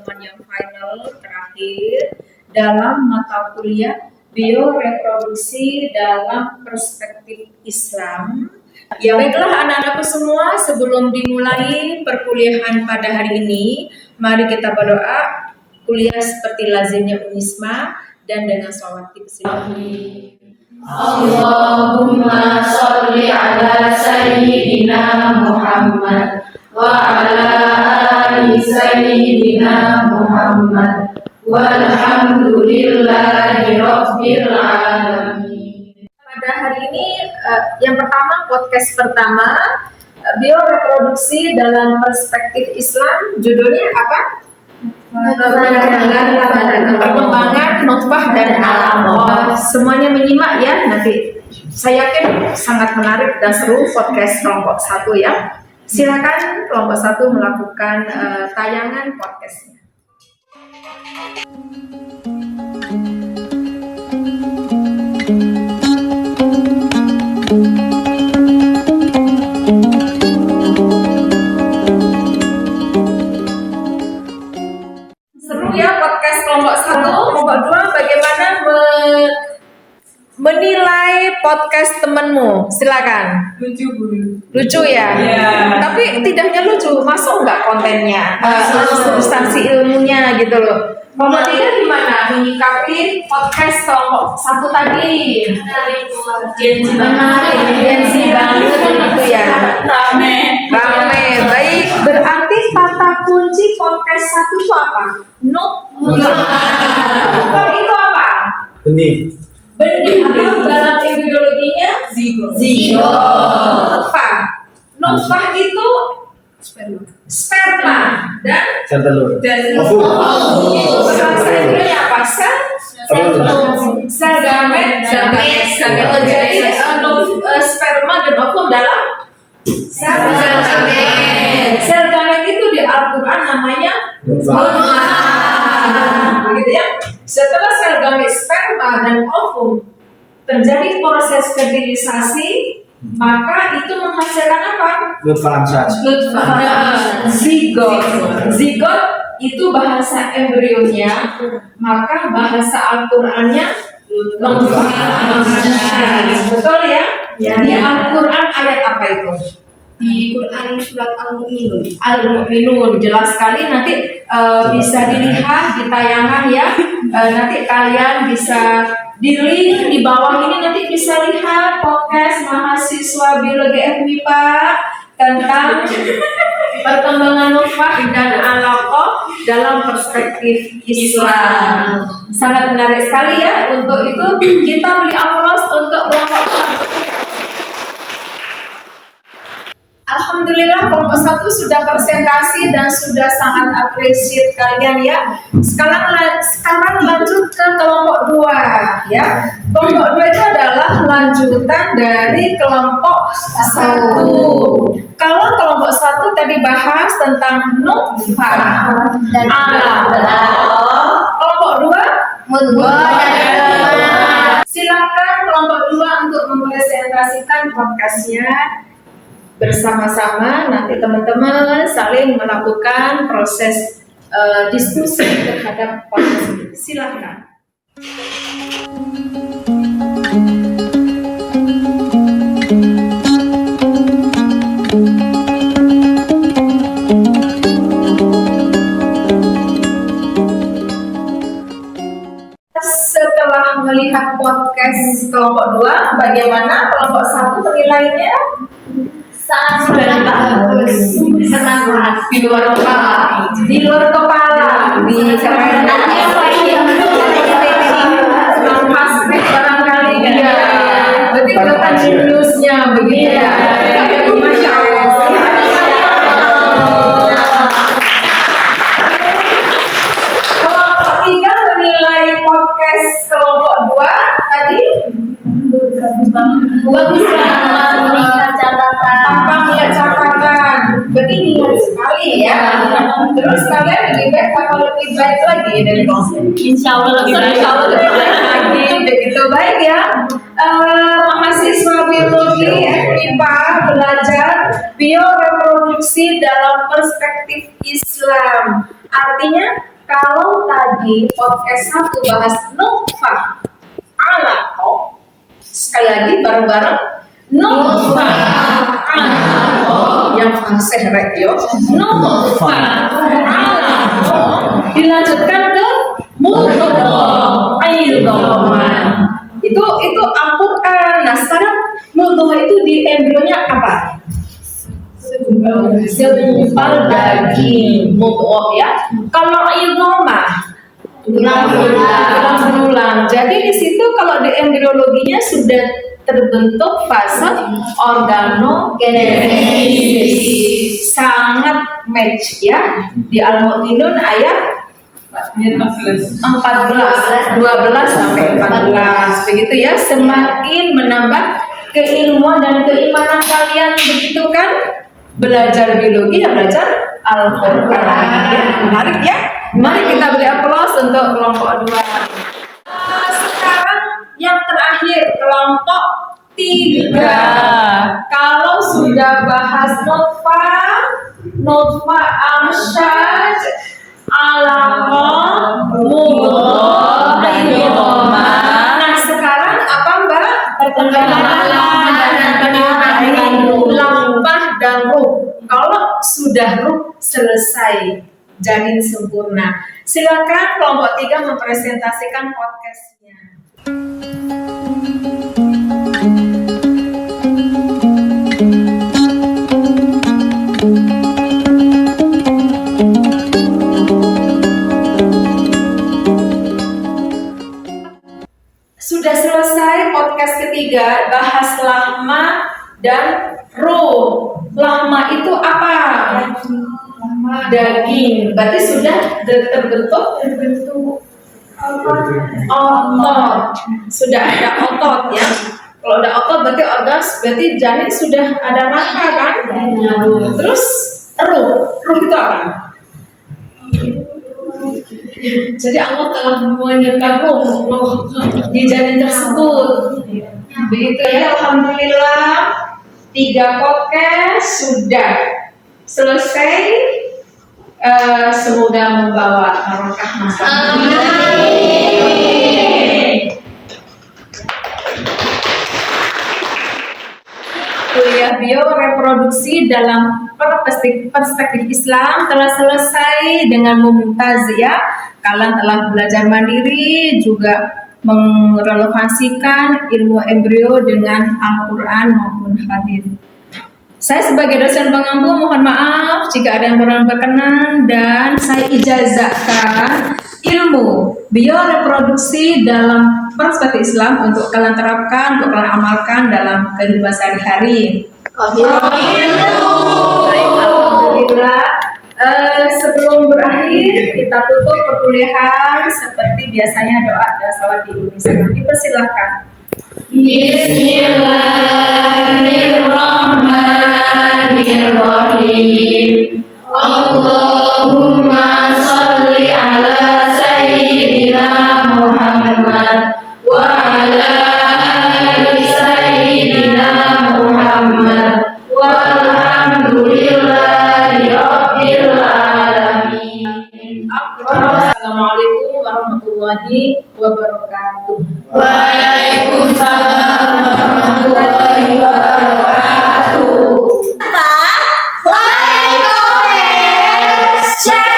pertemuan yang final terakhir dalam mata kuliah bioreproduksi dalam perspektif Islam. Ya baiklah anak-anakku semua, sebelum dimulai perkuliahan pada hari ini, mari kita berdoa kuliah seperti lazimnya Unisma dan dengan sholawat Bismillah. Allahumma sholli ala sayyidina Muhammad wa ala ali sayyidina Muhammad walhamdulillahi rabbil alamin. Pada hari ini yang pertama, podcast pertama, bioreproduksi dalam perspektif Islam, judulnya apa? Perkembangan nutfah dan alam. Semuanya menyimak ya, nanti saya yakin sangat menarik dan seru podcast kelompok 1 ya. Silakan kelompok 1 melakukan tayangan podcastnya. Kelompok 1, kelompok 2 bagaimana menilai podcast temanmu? Silakan. Lucu ya? Yeah. Tapi tidaknya lucu, masuk nggak kontennya? Substansi ilmunya gitu loh. Kelompok 3 gimana menyikapi podcast kelompok 1 tadi? Gensi banget gitu ya. Rame. Baik, berarti kata kunci podcast 1 itu apa? Nutfah itu apa? Benih. Atau dalam biologinya zigot. Nutfah itu sperma dan telur. Bahasa Inggrisnya apa? Sel gamet. Jadi sperma dan ovum dalam sel gamet. Sel gamet itu di Al-Quran namanya begitu ya. Setelah sel gamet, sperma dan ovum terjadi proses fertilisasi, maka itu menghasilkan apa? Nutfah. Zigot itu bahasa embrionya, maka bahasa Al-Qur'annya nutfah. Betul ya? Di Al-Qur'an ayat apa itu? Di Quran surat Al-Mu'minun. Al-Mu'minun jelas sekali, nanti bisa dilihat di tayangan ya. Nanti kalian bisa di link di bawah ini, nanti bisa lihat podcast mahasiswa biologi FMIPA tentang perkembangan nutfah dan alaqah dalam perspektif Islam. Sangat menarik sekali ya. Untuk itu kita beri aplaus untuk kelompok. Alhamdulillah kelompok 1 sudah presentasi dan sudah sangat appreciate kalian ya. Sekarang lanjut ke kelompok 2 ya. Kelompok 2 itu adalah lanjutan dari kelompok 1. Kalau kelompok 1 tadi bahas tentang nutfah dan alam. Kelompok 2 silakan kelompok 2 untuk mempresentasikan podcastnya bersama-sama. Nanti teman-teman saling melakukan proses diskusi terhadap podcast ini. Silakan. Setelah melihat podcast kelompok 2, bagaimana kelompok 1 menilainya? Sangat bagus. Senang di luar kepala, pasti barangkali ya. Berarti kelihatan jeniusnya begitu ya. Masya Allah. Kelompok 3 menilai podcast kelompok 2 tadi bagus banget. Tanpa melihat catatan, berarti ingat sekali ya. Terus kalian lebih baik lagi dari Insya Allah lebih baik lagi. Begitu baik ya. Mahasiswa biologi FMIPA belajar bioreproduksi dalam perspektif Islam. Artinya Kalau tadi podcast 1 bahas nutfah alaqah, sekali lagi bareng-bareng nutfah alaqah, yang fasih rek yo. Nutfah alaqah dilanjutkan ke mudghah idhaman. Itu Al-Qur'an. Nah, sekarang mudghah itu di embrionya apa? Segumpal daging, mudghah ya. Kalau idhamah tulang. Jadi di situ kalau di embriologinya sudah terbentuk fase organogenesis. Sangat match ya. Di Al-Mu'minun ayat 12 sampai 14 begitu ya. Semakin menambah keilmuan dan keimanan kalian, begitu kan? Belajar biologi ya belajar Al-Qur'an ya. Menarik ya. Mari kita beri aplaus untuk kelompok 2. Sekarang yang terakhir kelompok 3. Kalau sudah bahas nutfah amsyaj alaqah mudghah idhamah. Nah, sekarang apa Mbak? Perkembangan lampah dan ruh. Kalau sudah ruh selesai, janin sempurna. Silakan kelompok 3 mempresentasikan podcastnya. Sudah selesai podcast ketiga, bahas lahma dan ruh. Lahma itu apa? Daging. Berarti sudah terbentuk otot. Sudah ada otot ya. Kalau ada otot berarti berarti janin sudah ada rangka kan? Terus ruh itu apa? Jadi Allah telah menyertakan ruh di janin tersebut. Begitu ya, alhamdulillah 3 podcast sudah selesai. Semoga membawa barokah manfaat. Kuliah bioreproduksi dalam perspektif Islam telah selesai dengan mumtaz ya. Kalian telah belajar mandiri, juga merelevansikan ilmu embrio dengan Al-Quran maupun hadis. Saya sebagai dosen pengampu mohon maaf jika ada yang kurang berkenan, dan saya ijazahkan ilmu bioreproduksi dalam perspektif Islam untuk kalian terapkan, untuk kalian amalkan dalam kehidupan sehari-hari. Alhamdulillah. Sebelum berakhir kita tutup perkuliahan seperti biasanya, doa dan salat di Indonesia. Dipersilakan. Bismillahirrahmanirrahim. Allahumma sholli ala sayyidina Muhammad wa ala ali sayyidina Muhammad walhamdulillahi rabbil alamin. Assalamualaikum warahmatullahi wabarakatuh. Waalaikumsalam warahmatullahi wabarakatuh. Pak, like, comment, share.